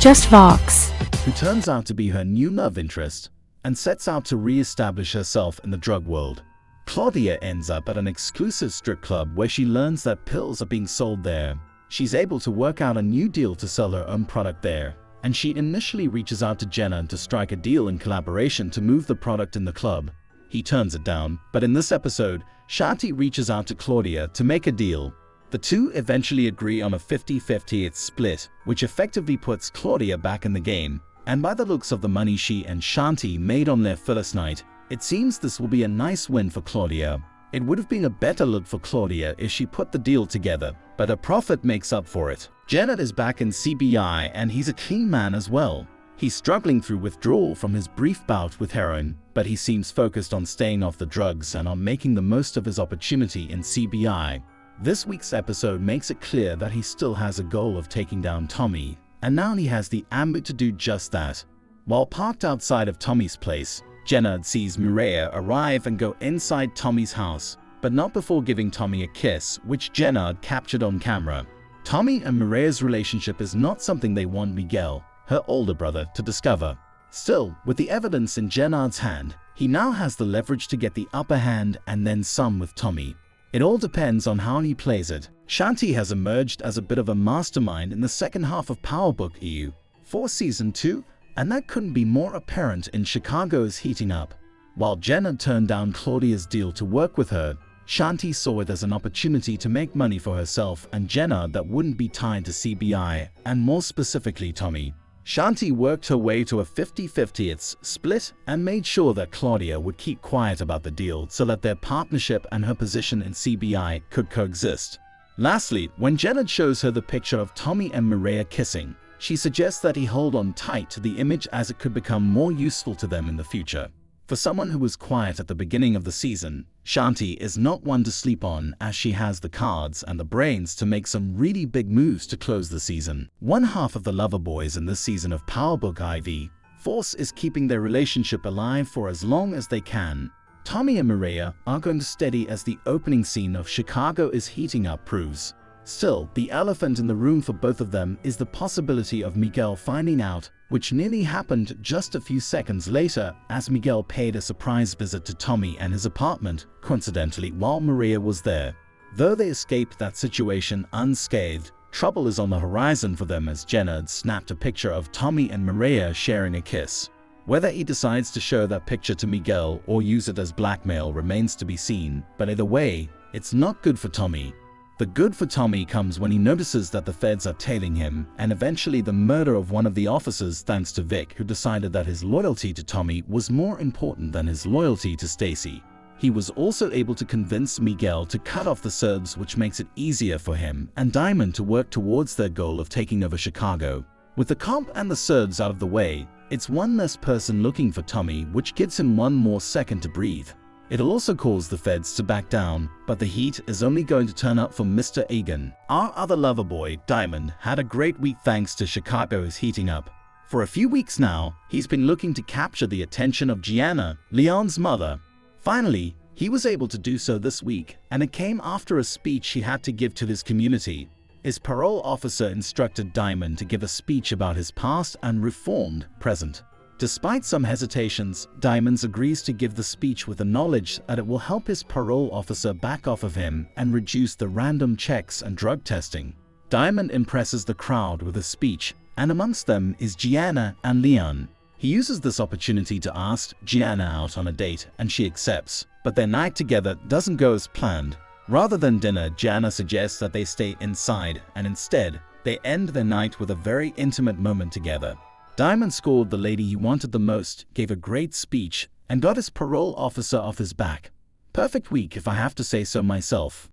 just Vox, who turns out to be her new love interest and sets out to re-establish herself in the drug world. Claudia ends up at an exclusive strip club where she learns that pills are being sold there. She's able to work out a new deal to sell her own product there, and she initially reaches out to Jenard to strike a deal in collaboration to move the product in the club. He turns it down, but in this episode, Shanti reaches out to Claudia to make a deal. The two eventually agree on a 50-50 split, which effectively puts Claudia back in the game, and by the looks of the money she and Shanti made on their first night, it seems this will be a nice win for Claudia. It would have been a better look for Claudia if she put the deal together, but her profit makes up for it. Jenard is back in CBI and he's a clean man as well. He's struggling through withdrawal from his brief bout with heroin, but he seems focused on staying off the drugs and on making the most of his opportunity in CBI. This week's episode makes it clear that he still has a goal of taking down Tommy, and now he has the ambit to do just that. While parked outside of Tommy's place, Jenard sees Mireya arrive and go inside Tommy's house, but not before giving Tommy a kiss, which Jenard captured on camera. Tommy and Mireya's relationship is not something they want Miguel, her older brother, to discover. Still, with the evidence in Jenard's hand, he now has the leverage to get the upper hand and then some with Tommy. It all depends on how he plays it. Shanti has emerged as a bit of a mastermind in the second half of Power Book EU for Season 2, and that couldn't be more apparent in Chicago's heating up. While Jenard turned down Claudia's deal to work with her, Shanti saw it as an opportunity to make money for herself and Jenard that wouldn't be tied to CBI, and more specifically Tommy. Shanti worked her way to a 50-50 split and made sure that Claudia would keep quiet about the deal so that their partnership and her position in CBI could coexist. Lastly, when Jenard shows her the picture of Tommy and Mireya kissing, she suggests that he hold on tight to the image as it could become more useful to them in the future. For someone who was quiet at the beginning of the season, Shanti is not one to sleep on, as she has the cards and the brains to make some really big moves to close the season. One half of the lover boys in this season of Power Book IV Force is keeping their relationship alive for as long as they can. Tommy and Mireya are going to steady as the opening scene of Chicago is heating up proves. Still, the elephant in the room for both of them is the possibility of Miguel finding out, which nearly happened just a few seconds later as Miguel paid a surprise visit to Tommy and his apartment, coincidentally while Mireya was there. Though they escaped that situation unscathed, trouble is on the horizon for them as Jenard snapped a picture of Tommy and Mireya sharing a kiss. Whether he decides to show that picture to Miguel or use it as blackmail remains to be seen, but either way, it's not good for Tommy. The good for Tommy comes when he notices that the feds are tailing him, and eventually the murder of one of the officers thanks to Vic, who decided that his loyalty to Tommy was more important than his loyalty to Stacy. He was also able to convince Miguel to cut off the Serbs, which makes it easier for him and Diamond to work towards their goal of taking over Chicago. With the comp and the Serbs out of the way, it's one less person looking for Tommy, which gives him one more second to breathe. It'll also cause the feds to back down, but the heat is only going to turn up for Mr. Egan. Our other lover boy, Diamond, had a great week thanks to Chicago's heating up. For a few weeks now, he's been looking to capture the attention of Gianna, Leon's mother. Finally, he was able to do so this week, and it came after a speech he had to give to his community. His parole officer instructed Diamond to give a speech about his past and reformed present. Despite some hesitations, Diamond agrees to give the speech with the knowledge that it will help his parole officer back off of him and reduce the random checks and drug testing. Diamond impresses the crowd with a speech, and amongst them is Gianna and Leon. He uses this opportunity to ask Gianna out on a date, and she accepts, but their night together doesn't go as planned. Rather than dinner, Gianna suggests that they stay inside, and instead, they end their night with a very intimate moment together. Diamond scored the lady he wanted the most, gave a great speech, and got his parole officer off his back. Perfect week if I have to say so myself.